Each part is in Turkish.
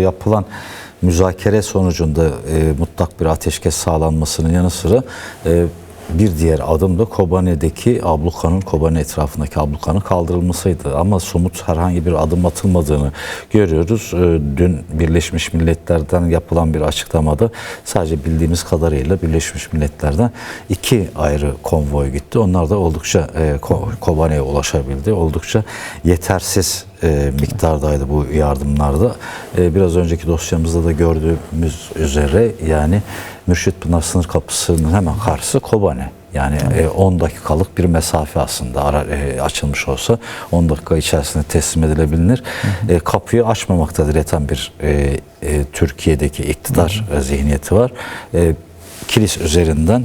yapılan müzakere sonucunda mutlak bir ateşkes sağlanmasının yanı sıra bir diğer adım da Kobane'deki ablukanın, Kobane etrafındaki ablukanın kaldırılmasıydı. Ama somut herhangi bir adım atılmadığını görüyoruz. Dün Birleşmiş Milletler'den yapılan bir açıklamada sadece bildiğimiz kadarıyla Birleşmiş Milletler'den 2 ayrı konvoy gitti. Onlar da oldukça Kobane'ye ulaşabildi. Oldukça yetersiz miktardaydı bu yardımlarda. Biraz önceki dosyamızda da gördüğümüz üzere yani Mürşitpınar sınır kapısının hemen karşısı Kobane. Yani 10 dakikalık bir mesafe aslında açılmış olsa 10 dakika içerisinde teslim edilebilir. Kapıyı açmamakta direten bir Türkiye'deki iktidar zihniyeti var. Kilis üzerinden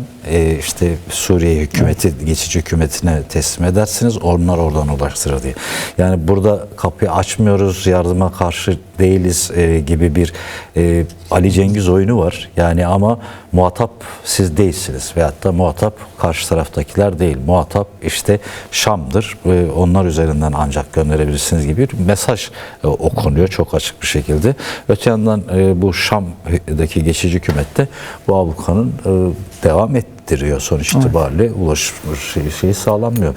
işte Suriye hükümeti, geçici hükümetine teslim edersiniz, onlar oradan ulaştırır diye. Yani burada kapıyı açmıyoruz, yardıma karşı değiliz gibi bir Ali Cengiz oyunu var. Yani ama muhatap siz değilsiniz veyahut da muhatap karşı taraftakiler değil. Muhatap işte Şam'dır. Onlar üzerinden ancak gönderebilirsiniz gibi bir mesaj okunuyor çok açık bir şekilde. Öte yandan bu Şam'daki geçici hükümette bu ablukanın devam ettiriyor sonuç itibariyle. Ulaşım şeyi sağlanmıyor.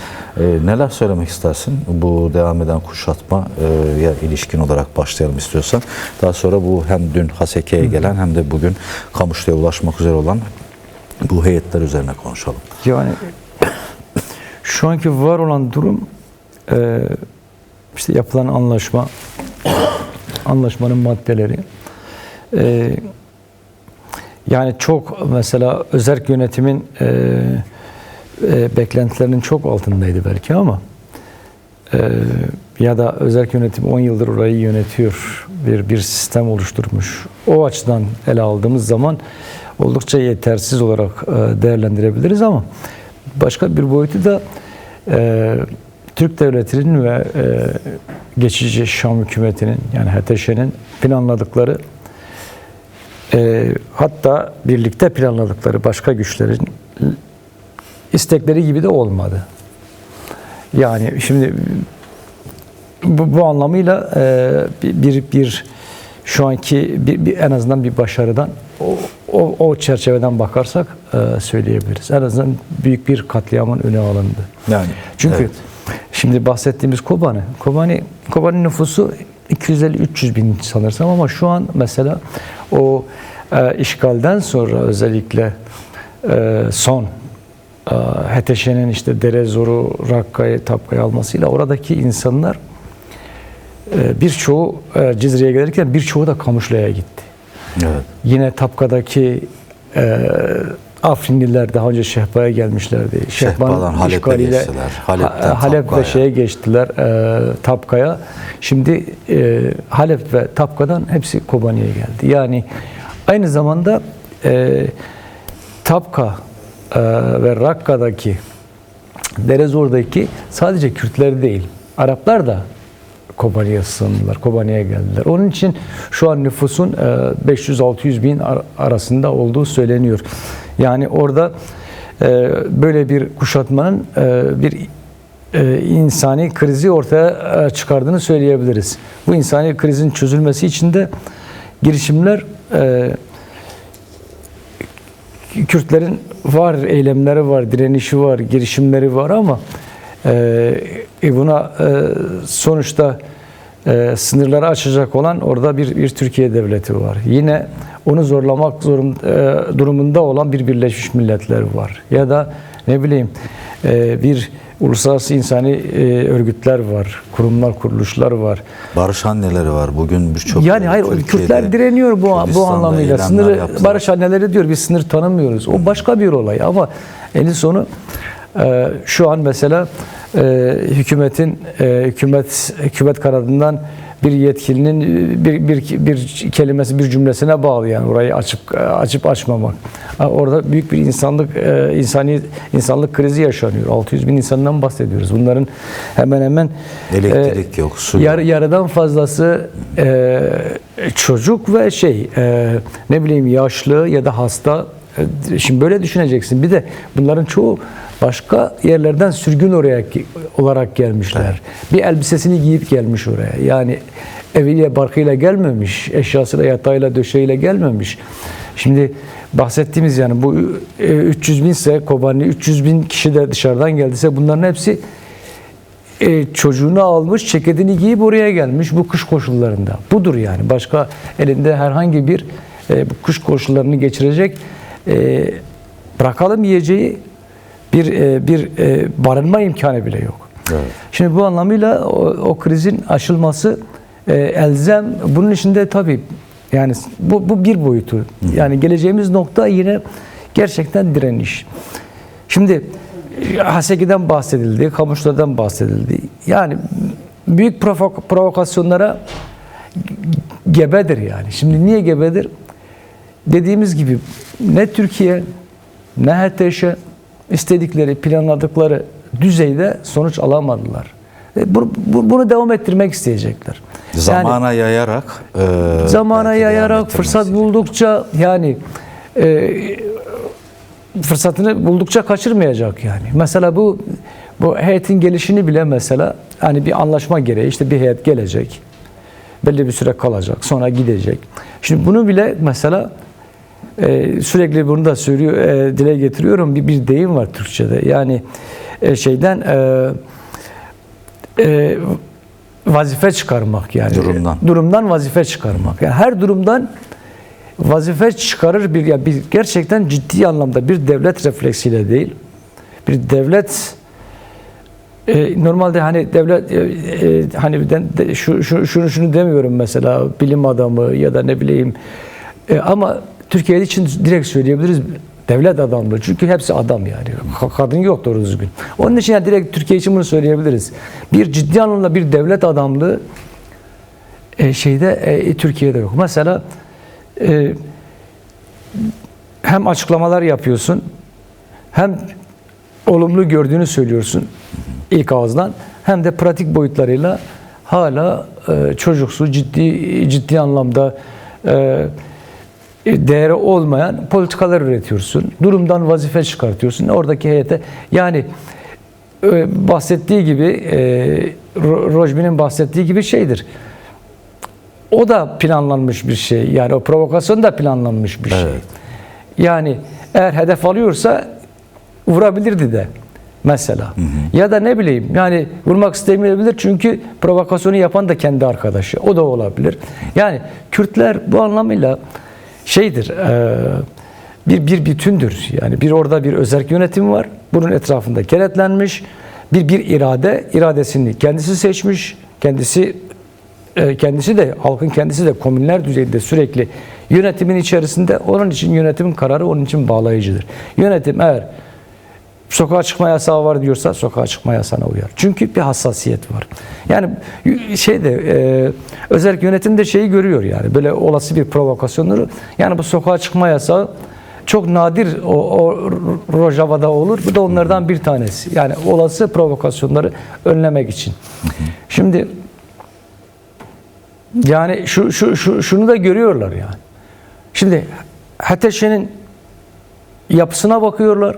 Neler söylemek istersin bu devam eden kuşatmaya ilişkin olarak başlayalım istiyorsan. Daha sonra bu hem dün Haseke'ye gelen hem de bugün Kamışlı'ya ulaşmak üzere olan bu heyetler üzerine konuşalım. Yani şu anki var olan durum işte yapılan anlaşmanın maddeleri yani çok mesela özerk yönetimin beklentilerinin çok altındaydı belki ama ya da özerk yönetim 10 yıldır orayı yönetiyor, bir sistem oluşturmuş. O açıdan ele aldığımız zaman oldukça yetersiz olarak değerlendirebiliriz ama başka bir boyutu da Türk Devleti'nin ve geçici Şam hükümetinin yani HTŞ'nin planladıkları hatta birlikte planladıkları başka güçlerin istekleri gibi de olmadı. Yani şimdi bu anlamıyla bir şu anki en azından bir başarıdan o çerçeveden bakarsak söyleyebiliriz. En azından büyük bir katliamın öne alındı. Yani çünkü şimdi bahsettiğimiz Kobane nüfusu 250-300 bin sanırsam ama şu an mesela o işgalden sonra özellikle son HTŞ'nin işte Derezor'u, Rakka'yı, Tapka'yı almasıyla oradaki insanlar birçoğu Cizre'ye gelirken birçoğu da Kamışlı'ya gitti. Evet. Yine Tapka'daki Afrinliler daha önce Şehba'ya gelmişlerdi. Şehba'dan Halep'e geçtiler. Halep ve şeye geçtiler Tapka'ya. Şimdi Halep ve Tapka'dan hepsi Kobane'ye geldi. Yani aynı zamanda Tapka ve Rakka'daki Derezor'daki sadece Kürtler değil, Araplar da Kobane'ye sığındılar, Kobane'ye geldiler. Onun için şu an nüfusun 500-600 bin arasında olduğu söyleniyor. Yani orada böyle bir kuşatmanın bir insani krizi ortaya çıkardığını söyleyebiliriz. Bu insani krizin çözülmesi için de girişimler Kürtlerin var, eylemleri var, direnişi var, girişimleri var ama buna sonuçta sınırları açacak olan orada bir Türkiye devleti var. Yine onu zorlamak durumunda olan bir Birleşmiş Milletler var. Ya da ne bileyim bir uluslararası insani örgütler var, kurumlar, kuruluşlar var. Barış anneleri var. Bugün birçok yani hayır Kürtler direniyor bu anlamıyla. Sınırı barış anneleri diyor, biz sınır tanımıyoruz. O başka bir olay ama en sonu şu an mesela hükümet kanadından bir yetkilinin bir kelimesi, bir cümlesine bağlı yani orayı açıp açmamak. Orada büyük bir insanlık krizi yaşanıyor. 600 bin insandan bahsediyoruz. Bunların hemen hemen elektrik yok, su yok. Yarıdan fazlası çocuk ve ne bileyim yaşlı ya da hasta. Şimdi böyle düşüneceksin. Bir de bunların çoğu Başka yerlerden sürgün olarak gelmişler. Bir elbisesini giyip gelmiş oraya. Yani eviyle barkıyla gelmemiş, eşyasıyla, yatağıyla, döşeğiyle gelmemiş. Şimdi bahsettiğimiz yani bu 300 binse Kobani, 300 bin kişi de dışarıdan geldiyse bunların hepsi çocuğunu almış, ceketini giyip oraya gelmiş bu kış koşullarında. Budur yani. Başka elinde herhangi bir bu kış koşullarını geçirecek bırakalım yiyeceği bir barınma imkanı bile yok. Evet. Şimdi bu anlamıyla o krizin aşılması elzem. Bunun içinde tabii yani bu bir boyutu. Yani geleceğimiz nokta yine gerçekten direniş. Şimdi Haseki'den bahsedildi, Kamışlar'dan bahsedildi. Yani büyük provokasyonlara gebedir yani. Şimdi niye gebedir? Dediğimiz gibi ne Türkiye ne HTŞ istedikleri, planladıkları düzeyde sonuç alamadılar. Bunu devam ettirmek isteyecekler. Zamana yayarak fırsat buldukça yani fırsatını buldukça kaçırmayacak yani. Mesela bu heyetin gelişini bile mesela hani bir anlaşma gereği işte bir heyet gelecek. Belli bir süre kalacak. Sonra gidecek. Şimdi bunu bile mesela sürekli bunu da söylüyor, dile getiriyorum. Bir deyim var Türkçe'de. Yani vazife çıkarmak yani. Durumdan vazife çıkarmak. Yani her durumdan vazife çıkarır bir gerçekten ciddi anlamda bir devlet refleksiyle değil. Bir devlet normalde hani devlet hani şunu demiyorum mesela bilim adamı ya da ne bileyim ama Türkiye için direkt söyleyebiliriz devlet adamlığı. Çünkü hepsi adam yani. Kadın yok doğru düzgün. Onun için yani direkt Türkiye için bunu söyleyebiliriz. Bir ciddi anlamda bir devlet adamlığı Türkiye'de yok. Mesela hem açıklamalar yapıyorsun hem olumlu gördüğünü söylüyorsun ilk ağızdan hem de pratik boyutlarıyla hala çocuksu ciddi anlamda değeri olmayan politikalar üretiyorsun. Durumdan vazife çıkartıyorsun. Oradaki heyete yani bahsettiği gibi Rojbi'nin bahsettiği gibi şeydir. O da planlanmış bir şey. Yani o provokasyon da planlanmış bir şey. Yani eğer hedef alıyorsa vurabilirdi de mesela. Ya da ne bileyim yani vurmak istemeyebilir çünkü provokasyonu yapan da kendi arkadaşı. O da olabilir. Yani Kürtler bu anlamıyla bir bütündür. Yani orada bir özerk yönetim var. Bunun etrafında kenetlenmiş bir iradesini kendisi seçmiş. Kendisi de halkın kendisi de komünler düzeyinde sürekli yönetimin içerisinde. Onun için yönetimin kararı onun için bağlayıcıdır. Yönetim eğer sokağa çıkma yasağı var diyorsa sokağa çıkma yasağına uyar. Çünkü bir hassasiyet var. Yani özerk yönetim de şeyi görüyor yani böyle olası bir provokasyonları. Yani bu sokağa çıkma yasağı çok nadir o Rojava'da olur. Bu da onlardan bir tanesi. Yani olası provokasyonları önlemek için. Şimdi yani şunu da görüyorlar yani. Şimdi HTŞ'nin yapısına bakıyorlar.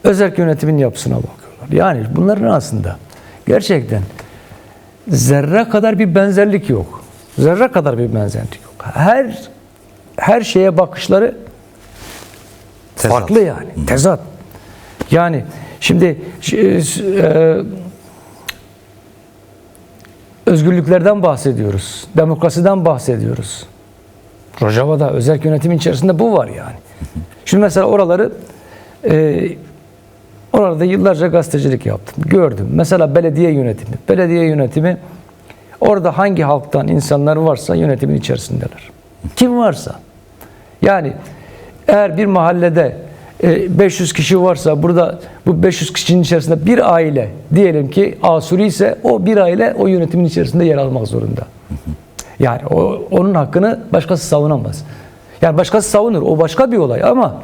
Özerk yönetimin yapısına bakıyorlar. Yani bunların aslında gerçekten zerre kadar bir benzerlik yok. Zerre kadar bir benzerlik yok. Her şeye bakışları farklı yani. Tezat. Yani şimdi özgürlüklerden bahsediyoruz. Demokrasiden bahsediyoruz. Rojava'da özerk yönetimin içerisinde bu var yani. Şimdi mesela orada yıllarca gazetecilik yaptım. Gördüm. Mesela belediye yönetimi. Belediye yönetimi orada hangi halktan insanlar varsa yönetimin içerisindeler. Kim varsa. Yani eğer bir mahallede 500 kişi varsa burada bu 500 kişinin içerisinde bir aile diyelim ki Asuri ise o bir aile o yönetimin içerisinde yer almak zorunda. Yani onun hakkını başkası savunamaz. Yani başkası savunur. O başka bir olay ama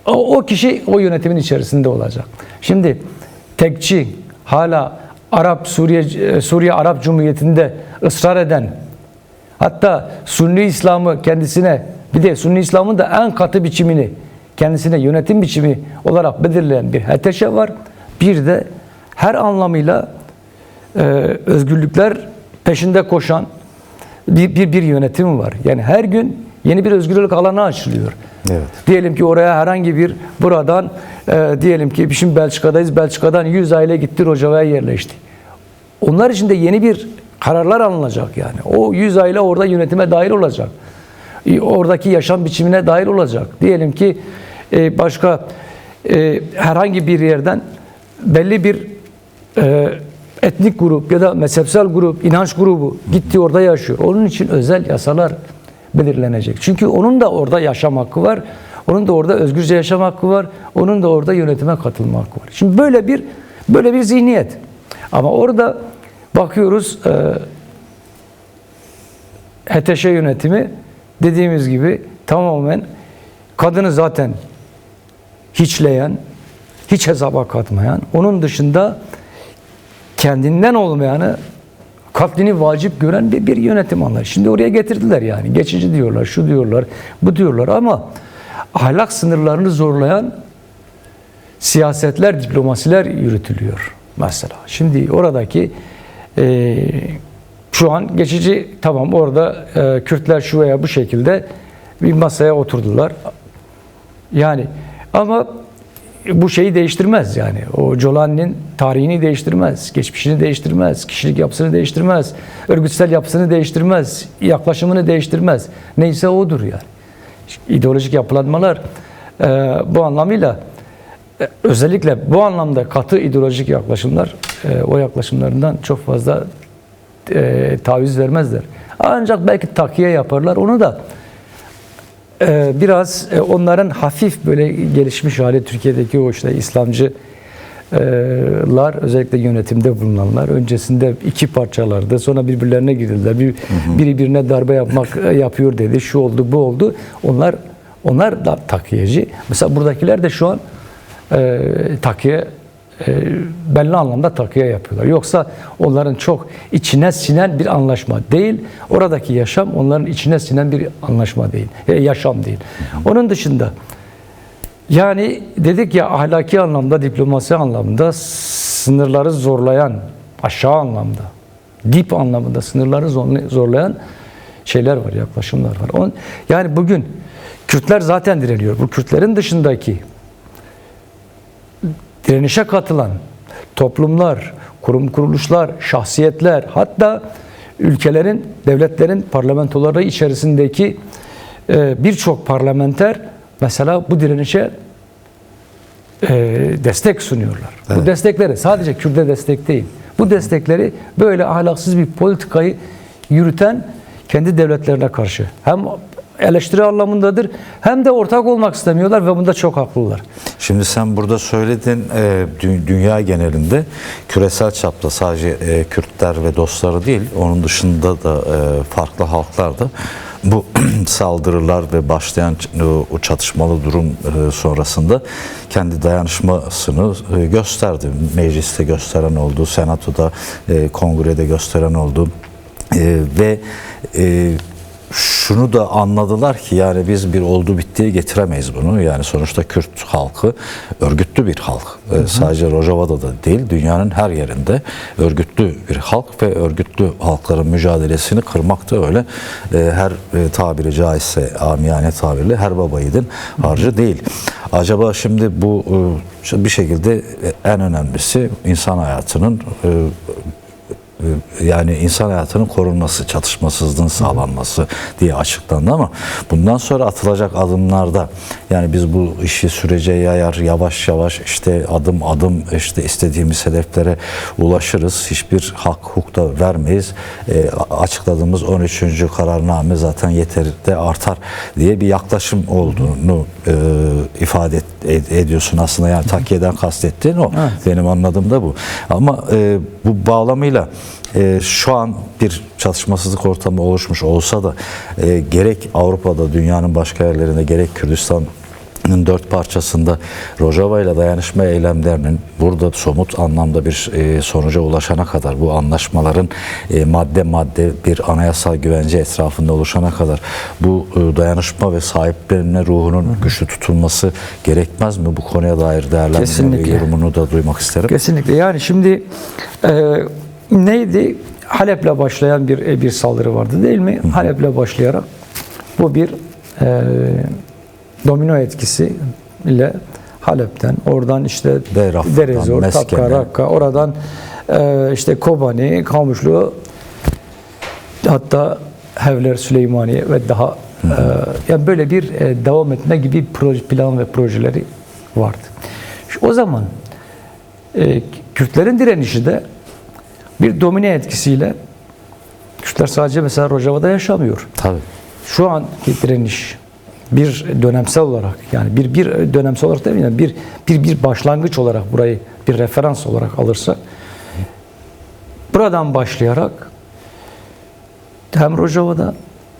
o kişi o yönetimin içerisinde olacak. Şimdi tekçi hala Suriye Arap Cumhuriyeti'nde ısrar eden hatta Sunni İslam'ı kendisine bir de Sunni İslam'ın da en katı biçimini kendisine yönetim biçimi olarak belirleyen bir HTŞ var. Bir de her anlamıyla özgürlükler peşinde koşan bir yönetim var. Yani her gün yeni bir özgürlük alanı açılıyor. Evet. Diyelim ki oraya herhangi bir buradan diyelim ki şimdi Belçika'dayız. Belçika'dan 100 aile gitti Rojava'ya yerleşti. Onlar için de yeni bir kararlar alınacak yani. O 100 aile orada yönetime dahil olacak. Oradaki yaşam biçimine dahil olacak. Diyelim ki başka herhangi bir yerden belli bir etnik grup ya da mezhepsel grup, inanç grubu gitti orada yaşıyor. Onun için özel yasalar belirlenecek. Çünkü onun da orada yaşam hakkı var. Onun da orada özgürce yaşam hakkı var. Onun da orada yönetime katılma hakkı var. Şimdi böyle bir zihniyet. Ama orada bakıyoruz HTŞ yönetimi dediğimiz gibi tamamen kadını zaten hiçleyen, hiç hesaba katmayan, onun dışında kendinden olmayanı katlini vacip gören bir yönetim anlayışı. Şimdi oraya getirdiler yani. Geçici diyorlar, şu diyorlar, bu diyorlar ama ahlak sınırlarını zorlayan siyasetler, diplomasiler yürütülüyor mesela. Şimdi oradaki şu an geçici tamam orada Kürtler şu veya bu şekilde bir masaya oturdular. Yani ama bu şeyi değiştirmez yani. O Jolani'nin tarihini değiştirmez, geçmişini değiştirmez, kişilik yapısını değiştirmez, örgütsel yapısını değiştirmez, yaklaşımını değiştirmez. Neyse odur yani. İdeolojik yapılanmalar bu anlamıyla özellikle bu anlamda katı ideolojik yaklaşımlar o yaklaşımlarından çok fazla taviz vermezler. Ancak belki takiye yaparlar. Onu da biraz onların hafif böyle gelişmiş hali Türkiye'deki o işte İslamcılar özellikle yönetimde bulunanlar öncesinde iki parçalardı. Sonra birbirlerine girdiler. Biri birine darbe yapıyor dedi. Şu oldu, bu oldu. Onlar da takiyeci. Mesela buradakiler de şu an takiye belli anlamda takiye yapıyorlar. Yoksa onların çok içine sinen bir anlaşma değil. Oradaki yaşam onların içine sinen bir anlaşma değil. Yaşam değil. Onun dışında yani dedik ya ahlaki anlamda, diplomasi anlamda sınırları zorlayan, aşağı anlamda, dip anlamında sınırları zorlayan şeyler var, yaklaşımlar var. Yani bugün Kürtler zaten direniyor. Bu Kürtlerin dışındaki direnişe katılan toplumlar, kurum kuruluşlar, şahsiyetler, hatta ülkelerin, devletlerin parlamentoları içerisindeki birçok parlamenter mesela bu direnişe destek sunuyorlar. Evet. Bu destekleri sadece Kürt'e destek değil. Bu destekleri böyle ahlaksız bir politikayı yürüten kendi devletlerine karşı hem eleştiri anlamındadır hem de ortak olmak istemiyorlar ve bunda çok haklılar. Şimdi sen burada söyledin dünya genelinde küresel çapta sadece Kürtler ve dostları değil onun dışında da farklı halklar da bu saldırılar ve başlayan o çatışmalı durum sonrasında kendi dayanışmasını gösterdi. Mecliste gösteren oldu, senatoda, kongrede gösteren oldu ve şunu da anladılar ki yani biz bir oldu bittiye getiremeyiz bunu. Yani sonuçta Kürt halkı örgütlü bir halk. Sadece Rojava'da da değil, dünyanın her yerinde örgütlü bir halk ve örgütlü halkların mücadelesini kırmak da öyle her tabiri caizse amiyane tabirle her baba yiğidin harcı değil. Acaba şimdi bu bir şekilde en önemlisi insan hayatının yani insan hayatının korunması, çatışmasızlığın sağlanması diye açıklandı ama bundan sonra atılacak adımlarda yani biz bu işi sürece yayar, yavaş yavaş işte adım adım işte istediğimiz hedeflere ulaşırız. Hiçbir hak hukuk da vermeyiz. Açıkladığımız 13. kararname zaten yeteri de artar diye bir yaklaşım olduğunu ifade ediyorsun aslında yani takiyeden kastettiğin o. Evet. Benim anladığım da bu. Ama bu bağlamıyla şu an bir çatışmasızlık ortamı oluşmuş olsa da gerek Avrupa'da, dünyanın başka yerlerinde gerek Kürdistan dört parçasında Rojava ile dayanışma eylemlerinin burada somut anlamda bir sonuca ulaşana kadar, bu anlaşmaların madde madde bir anayasal güvence etrafında oluşana kadar bu dayanışma ve sahiplenme ruhunun güçlü tutulması gerekmez mi? Bu konuya dair değerlendirme ve yorumunu da duymak isterim. Kesinlikle. Yani şimdi neydi? Halep'le başlayan bir saldırı vardı değil mi? Halep'le başlayarak bu bir domino etkisi ile Halep'ten, oradan işte Deir ez-Zor, Takka, Rakka, oradan işte Kobani, Kamuşlu, hatta Hevler, Süleymaniye ve daha yani böyle bir devam etme gibi plan ve projeleri vardı. O zaman Kürtlerin direnişi de bir domine etkisiyle, Kürtler sadece mesela Rojava'da yaşamıyor. Tabii. Şu anki direniş bir dönemsel olarak, yani bir dönemsel olarak değil mi? Yani bir başlangıç olarak burayı bir referans olarak alırsak, buradan başlayarak hem Rojava'da,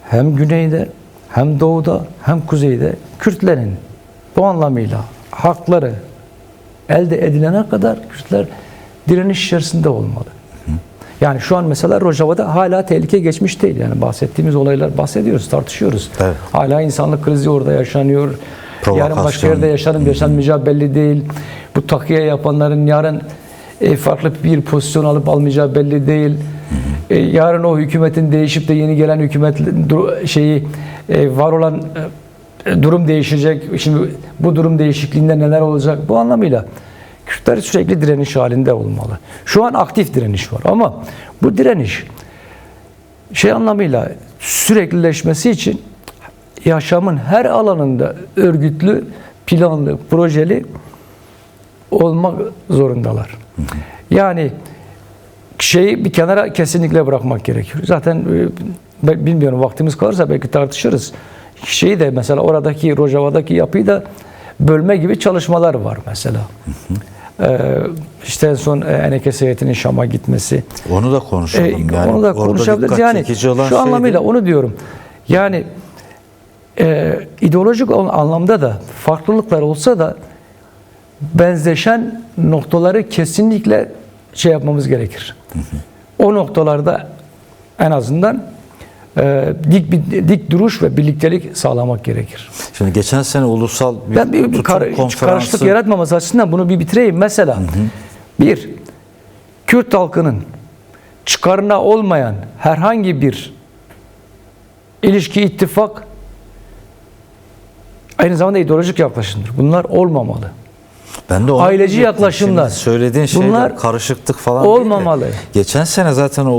hem güneyde, hem doğuda, hem kuzeyde Kürtlerin bu anlamıyla hakları elde edilene kadar Kürtler direniş içerisinde olmalı. Yani şu an mesela Rojava'da hala tehlike geçmiş değil. Yani bahsettiğimiz olaylar bahsediyoruz, tartışıyoruz. Evet. Hala insanlık krizi orada yaşanıyor. Yarın başka yerde yaşanmayacağı belli değil. Bu takviye yapanların yarın farklı bir pozisyon alıp almayacağı belli değil. Yarın o hükümetin değişip de yeni gelen hükümet var olan durum değişecek. Şimdi bu durum değişikliğinde neler olacak? Bu anlamıyla Kürtler sürekli direniş halinde olmalı. Şu an aktif direniş var ama bu direniş anlamıyla süreklileşmesi için yaşamın her alanında örgütlü, planlı, projeli olmak zorundalar. Yani bir kenara kesinlikle bırakmak gerekiyor. Zaten bilmiyorum, vaktimiz kalırsa belki tartışırız. De mesela oradaki Rojava'daki yapıyı da bölme gibi çalışmalar var mesela. İşte en son Enekes heyetinin Şam'a gitmesi. Onu da konuşalım. Yani onu da konuşabiliriz. Yani şu anlamıyla onu diyorum. Yani ideolojik anlamda da farklılıklar olsa da benzeşen noktaları kesinlikle yapmamız gerekir. O noktalarda en azından dik duruş ve birliktelik sağlamak gerekir. Şimdi geçen sene ulusal bir karışıklık yaratmaması açısından bunu bir bitireyim. Mesela bir Kürt halkının çıkarına olmayan herhangi bir ilişki, ittifak aynı zamanda ideolojik yaklaşımdır. Bunlar olmamalı. Ben de aileci yaklaşımlar. Söylediğin şeyler karışıklık falan olmamalı. Değil de. Geçen sene zaten o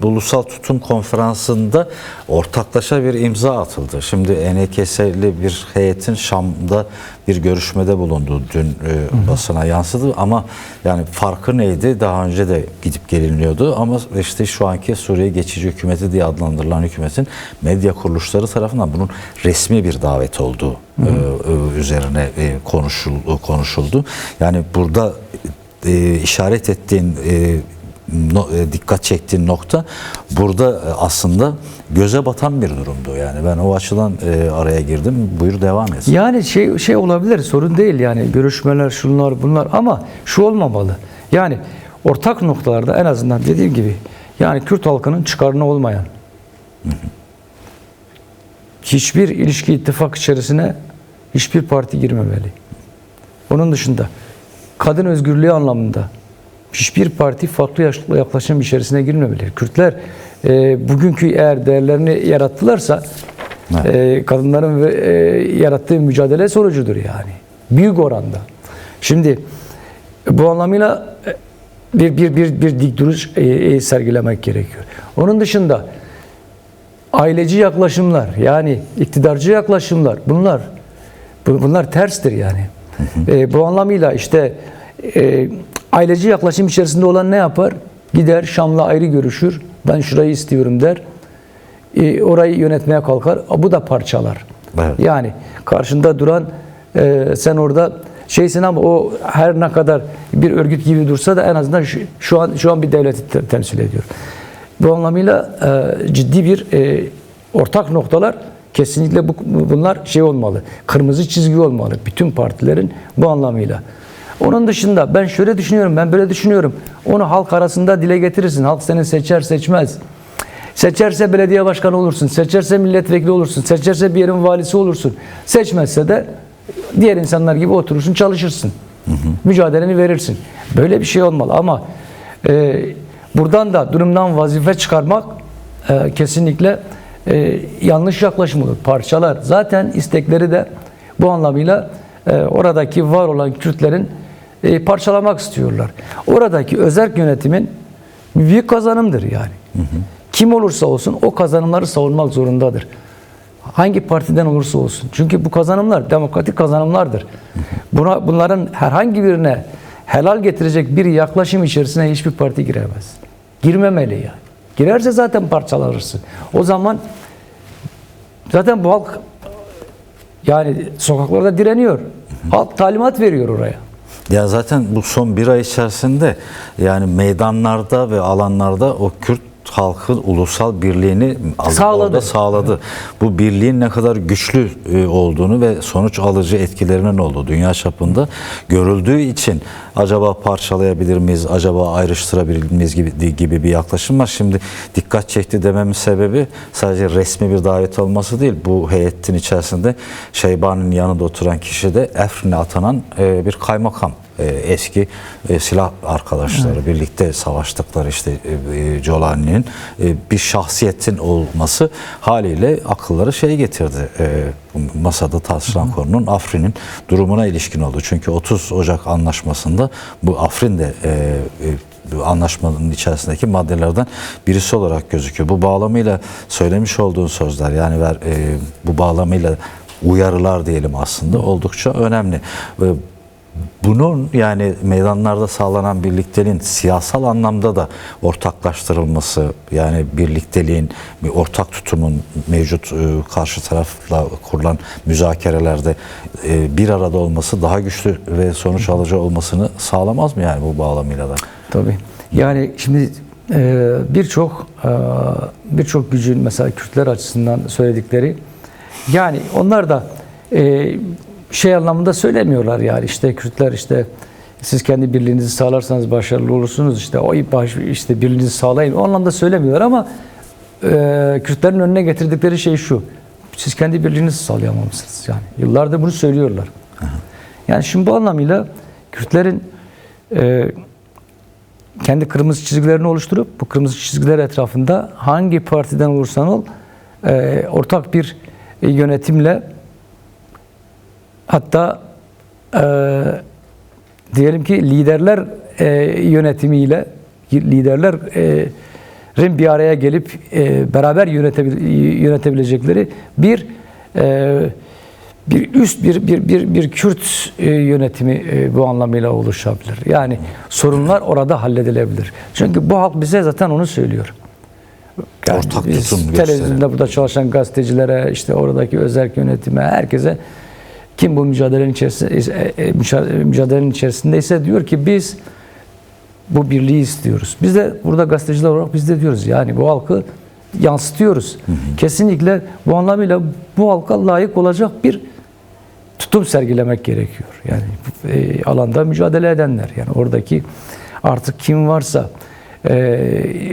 ulusal tutum konferansında ortaklaşa bir imza atıldı. Şimdi Enekes'li bir heyetin Şam'da bir görüşmede bulundu. Dün basına yansıdı ama yani farkı neydi? Daha önce de gidip geliniyordu ama işte şu anki Suriye geçici hükümeti diye adlandırılan hükümetin medya kuruluşları tarafından bunun resmi bir davet olduğu üzerine konuşuldu. Yani burada işaret ettiğin, dikkat çektiğin nokta burada aslında göze batan bir durumdu. Yani ben o açıdan araya girdim. Buyur devam et. Yani olabilir, sorun değil yani görüşmeler, şunlar bunlar ama şu olmamalı. Yani ortak noktalarda en azından dediğim gibi yani Kürt halkının çıkarına olmayan hiçbir ilişki, ittifak içerisine hiçbir parti girmemeli. Onun dışında kadın özgürlüğü anlamında hiçbir parti farklı yaklaşım içerisine girmemeli. Kürtler bugünkü eğer değerlerini yarattılarsa kadınların yarattığı mücadele sonucudur yani. Büyük oranda. Şimdi bu anlamıyla bir dik duruş sergilemek gerekiyor. Onun dışında aileci yaklaşımlar, yani iktidarcı yaklaşımlar, bunlar terstir yani. Bu anlamıyla işte aileci yaklaşım içerisinde olan ne yapar? Gider Şam'la ayrı görüşür. Ben şurayı istiyorum der. Orayı yönetmeye kalkar. Bu da parçalar. Evet. Yani karşında duran sen orada şeysin ama o her ne kadar bir örgüt gibi dursa da en azından şu an bir devleti temsil ediyor. Bu anlamıyla ciddi bir ortak noktalar Kesinlikle bunlar şey olmalı. Kırmızı çizgi olmalı. Bütün partilerin bu anlamıyla. Onun dışında ben şöyle düşünüyorum, ben böyle düşünüyorum. Onu halk arasında dile getirirsin. Halk seni seçer seçmez. Seçerse belediye başkanı olursun. Seçerse milletvekili olursun. Seçerse bir yerin valisi olursun. Seçmezse de diğer insanlar gibi oturursun, çalışırsın. Mücadeleni verirsin. Böyle bir şey olmalı ama buradan da durumdan vazife çıkarmak kesinlikle yanlış yaklaşım olur. Parçalar. Zaten istekleri de bu anlamıyla oradaki var olan Kürtlerin parçalamak istiyorlar. Oradaki özerk yönetimin büyük kazanımdır yani. Kim olursa olsun o kazanımları savunmak zorundadır. Hangi partiden olursa olsun. Çünkü bu kazanımlar demokratik kazanımlardır. Bunların herhangi birine helal getirecek bir yaklaşım içerisine hiçbir parti giremez. Girmemeli yani. Girerse zaten parçalanırsın. O zaman zaten bu halk yani sokaklarda direniyor. Halk talimat veriyor oraya. Ya zaten bu son bir ay içerisinde yani meydanlarda ve alanlarda o Kürt halkın ulusal birliğini orada sağladı. Evet. Bu birliğin ne kadar güçlü olduğunu ve sonuç alıcı etkilerinin olduğu dünya çapında görüldüğü için acaba parçalayabilir miyiz, acaba ayrıştırabilir miyiz gibi bir yaklaşım var. Şimdi dikkat çekti dememin sebebi sadece resmi bir davet olması değil. Bu heyetin içerisinde Şeybani'nin yanında oturan kişi de Afrin'e atanan bir kaymakam. Eski silah arkadaşları birlikte savaştıkları işte Jolani'nin bir şahsiyetin olması haliyle akılları şey getirdi. Masada tartışılan konunun Afrin'in durumuna ilişkin oldu. Çünkü 30 Ocak anlaşmasında bu Afrin de anlaşmanın içerisindeki maddelerden birisi olarak gözüküyor. Bu bağlamıyla söylemiş olduğun sözler yani bu bağlamıyla uyarılar diyelim aslında oldukça önemli. Bunun yani meydanlarda sağlanan birlikteliğin siyasal anlamda da ortaklaştırılması yani birlikteliğin bir ortak tutumun mevcut karşı tarafla kurulan müzakerelerde bir arada olması daha güçlü ve sonuç alıcı olmasını sağlamaz mı yani bu bağlamıyla da? Tabii. Yani şimdi birçok gücün mesela Kürtler açısından söyledikleri yani onlar da şey anlamında söylemiyorlar yani işte Kürtler işte siz kendi birliğinizi sağlarsanız başarılı olursunuz işte işte birliğinizi sağlayın o anlamda söylemiyorlar ama Kürtlerin önüne getirdikleri şey şu siz kendi birliğinizi sağlayamamışsınız yani yıllardır bunu söylüyorlar. Yani şimdi bu anlamıyla Kürtlerin kendi kırmızı çizgilerini oluşturup bu kırmızı çizgiler etrafında hangi partiden olursan ol ortak bir yönetimle hatta diyelim ki liderler yönetimiyle liderlerin bir araya gelip beraber yönetebilecekleri bir üst bir Kürt yönetimi bu anlamıyla oluşabilir. Yani sorunlar orada halledilebilir. Çünkü bu halk bize zaten onu söylüyor. Yani ortak tutum televizyonda burada çalışan gazetecilere, işte oradaki özerk yönetime, herkese kim bu mücadelenin içerisindeyse diyor ki biz bu birliği istiyoruz. Biz de burada gazeteciler olarak biz de diyoruz yani bu halkı yansıtıyoruz. Kesinlikle bu anlamıyla bu halka layık olacak bir tutum sergilemek gerekiyor. Yani alanda mücadele edenler yani oradaki artık kim varsa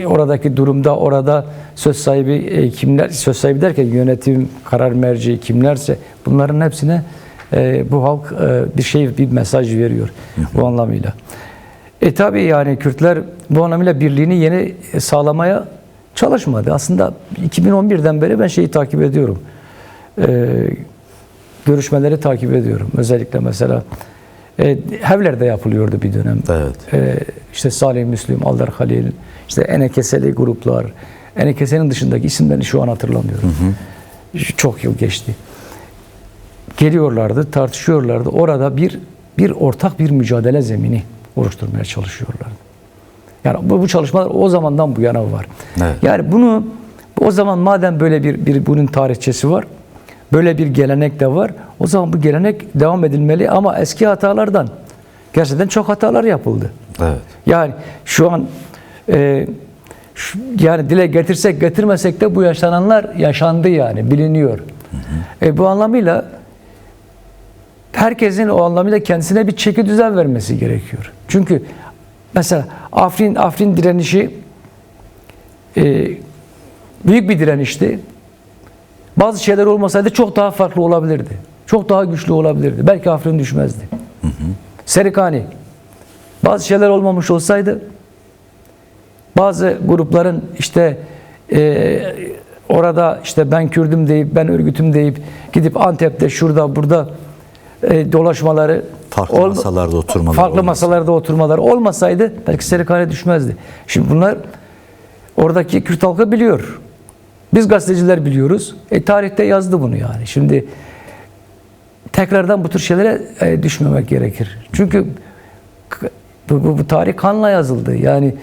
oradaki durumda orada söz sahibi kimler, söz sahibi derken yönetim, karar merci kimlerse bunların hepsine bu halk bir mesaj veriyor bu anlamıyla. Tabii yani Kürtler bu anlamıyla birliğini yeni sağlamaya çalışmadı. Aslında 2011'den beri ben şeyi takip ediyorum. Görüşmeleri takip ediyorum. Özellikle mesela Hevler'de yapılıyordu bir dönem. Evet. İşte Salih Müslüm, Aldar Halil, işte Enekeseli gruplar. Enekese'nin dışındaki isimlerini şu an hatırlamıyorum. Çok yıl geçti. Geliyorlardı, tartışıyorlardı. Orada bir ortak bir mücadele zemini oluşturmaya çalışıyorlardı. Yani bu çalışmalar o zamandan bu yana var. Evet. Yani bunu o zaman madem böyle bunun tarihçesi var, böyle bir gelenek de var. O zaman bu gelenek devam edilmeli ama eski hatalardan gerçekten çok hatalar yapıldı. Evet. Yani şu an yani dile getirsek getirmesek de bu yaşananlar yaşandı yani biliniyor. Bu anlamıyla herkesin o anlamıyla kendisine bir çeki düzen vermesi gerekiyor. Çünkü mesela Afrin direnişi büyük bir direnişti. Bazı şeyler olmasaydı çok daha farklı olabilirdi. Çok daha güçlü olabilirdi. Belki Afrin düşmezdi. Serikani. Bazı şeyler olmamış olsaydı bazı grupların işte orada işte ben Kürdüm deyip ben örgütüm deyip gidip Antep'te şurada burada dolaşmaları, farklı masalarda oturmalar olmasaydı belki Serikani düşmezdi. Şimdi bunlar oradaki Kürt halkı biliyor. Biz gazeteciler biliyoruz. Tarihte yazdı bunu yani. Şimdi tekrardan bu tür şeylere düşmemek gerekir. Çünkü bu tarih kanla yazıldı. Yani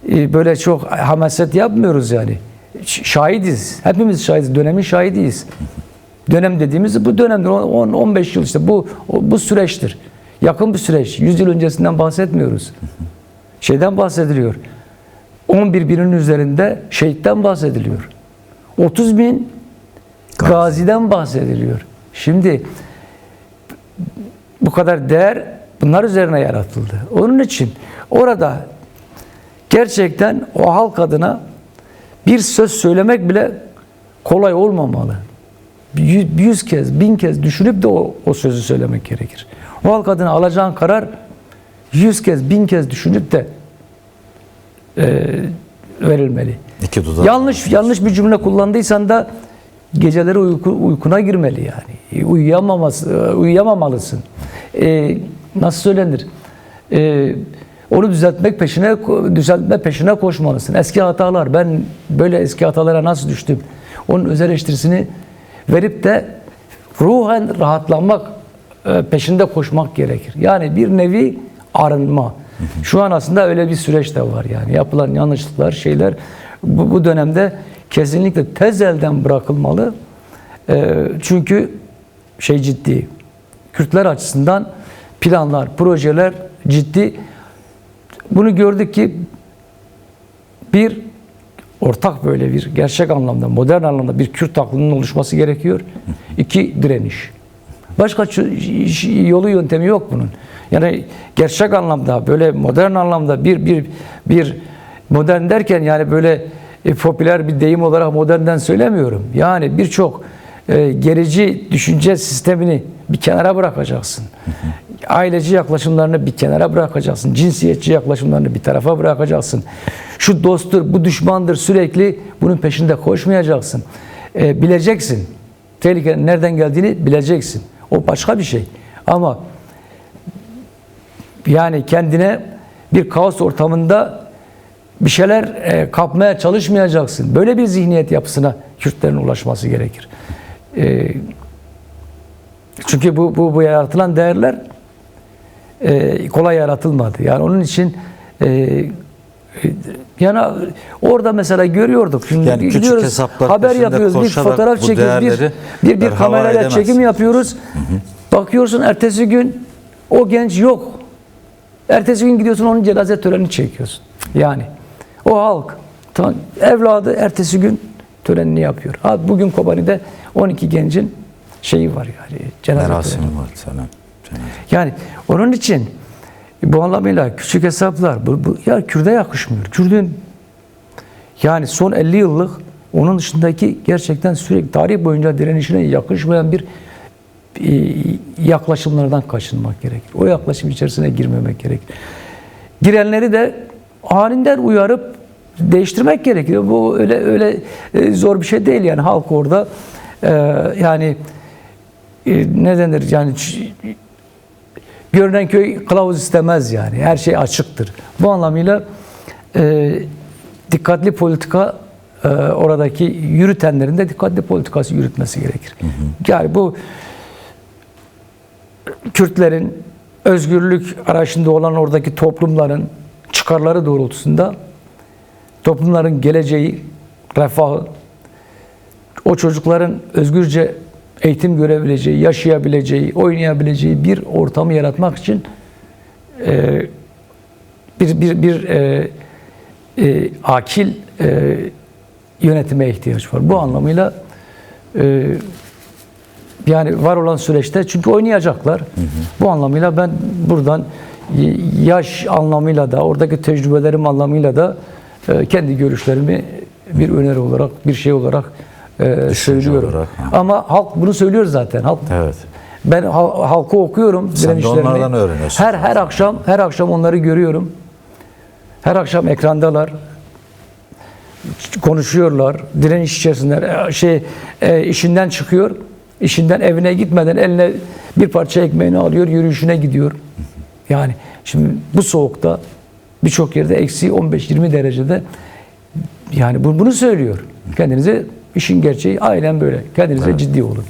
böyle çok hamaset yapmıyoruz yani. Şahidiz. Hepimiz şahidiz. Dönemin şahidiyiz. Dönem dediğimiz bu dönemdir. 10-15 yıl işte bu süreçtir. Yakın bir süreç. 100 yıl öncesinden bahsetmiyoruz. Şeyden bahsediliyor. 11 binin üzerinde şehitten bahsediliyor. 30 bin gaziden bahsediliyor. Şimdi bu kadar değer bunlar üzerine yaratıldı. Onun için orada gerçekten o halk adına bir söz söylemek bile kolay olmamalı. 100 kez, 1000 kez düşünüp de o sözü söylemek gerekir. O halk adına alacağın karar 100 kez, 1000 kez düşünüp de verilmeli. Yanlış bir cümle kullandıysan da geceleri uykuna girmeli yani. Uyuyamamalısın. Nasıl söylenir? Onu düzeltme peşine koşmalısın. Eski hatalar, ben böyle eski hatalara nasıl düştüm? Onun öz eleştirisini verip de ruhen rahatlanmak peşinde koşmak gerekir. Yani bir nevi arınma. Şu an aslında öyle bir süreç de var yani. Yapılan yanlışlıklar, şeyler bu dönemde kesinlikle tez elden bırakılmalı. Çünkü ciddi. Kürtler açısından planlar, projeler ciddi. Bunu gördük ki bir ortak böyle bir gerçek anlamda, modern anlamda bir Kürt aklının oluşması gerekiyor. 2 direniş. Başka yolu yöntemi yok bunun. Yani gerçek anlamda böyle modern anlamda bir modern derken yani böyle popüler bir deyim olarak modernden söylemiyorum. Yani birçok gerici düşünce sistemini bir kenara bırakacaksın. Aileci yaklaşımlarını bir kenara bırakacaksın. Cinsiyetçi yaklaşımlarını bir tarafa bırakacaksın. Şu dosttur, bu düşmandır sürekli bunun peşinde koşmayacaksın. Bileceksin. Tehlikenin nereden geldiğini bileceksin. O başka bir şey. Ama yani kendine bir kaos ortamında bir şeyler kapmaya çalışmayacaksın. Böyle bir zihniyet yapısına Kürtlerin ulaşması gerekir. Çünkü bu yaratılan değerler kolay yaratılmadı. Yani onun için yani orada mesela görüyorduk. Şimdi yani gidiyoruz, haber yapıyoruz, bir fotoğraf çekiyoruz, bir kamerayla çekim yapıyoruz. Bakıyorsun ertesi gün o genç yok. Ertesi gün gidiyorsun onun cenaze törenini çekiyorsun. Yani o halk evladı ertesi gün törenini yapıyor. Bugün Kobani'de 12 gencin şeyi var yani. Cenaze merasimi var sana. Yani onun için bu anlamıyla küçük hesaplar ya Kürt'e yakışmıyor. Kürt'ün yani son 50 yıllık onun dışındaki gerçekten sürekli tarih boyunca direnişine yakışmayan bir yaklaşımlardan kaçınmak gerekir. O yaklaşım içerisine girmemek gerekir. Girenleri de halinden uyarıp değiştirmek gerekiyor. Bu öyle zor bir şey değil yani halk orada yani ne denir yani görünen köy kılavuz istemez yani. Her şey açıktır. Bu anlamıyla dikkatli politika oradaki yürütenlerin de dikkatli politikası yürütmesi gerekir. Yani bu Kürtlerin özgürlük arayışında olan oradaki toplumların çıkarları doğrultusunda toplumların geleceği, refahı, o çocukların özgürce eğitim görebileceği, yaşayabileceği, oynayabileceği bir ortamı yaratmak için bir akil yönetime ihtiyaç var. Bu anlamıyla Yani var olan süreçte çünkü oynayacaklar. Bu anlamıyla ben buradan yaş anlamıyla da oradaki tecrübelerim anlamıyla da kendi görüşlerimi bir öneri olarak bir şey olarak söylüyorum. olarak, Ama halk bunu söylüyor zaten. Halk, Evet. ben halkı okuyorum. Sen de direnişlerini. onlardan öğreniyorsun. Her akşam onları görüyorum. Her akşam ekrandalar. Konuşuyorlar. Direniş içerisindeler. İşinden çıkıyor. İşinden evine gitmeden eline bir parça ekmeğini alıyor, yürüyüşüne gidiyor. Yani şimdi bu soğukta birçok yerde eksi 15-20 derecede yani bunu söylüyor. Kendinize işin gerçeği aynen böyle. Kendinize ciddi olun.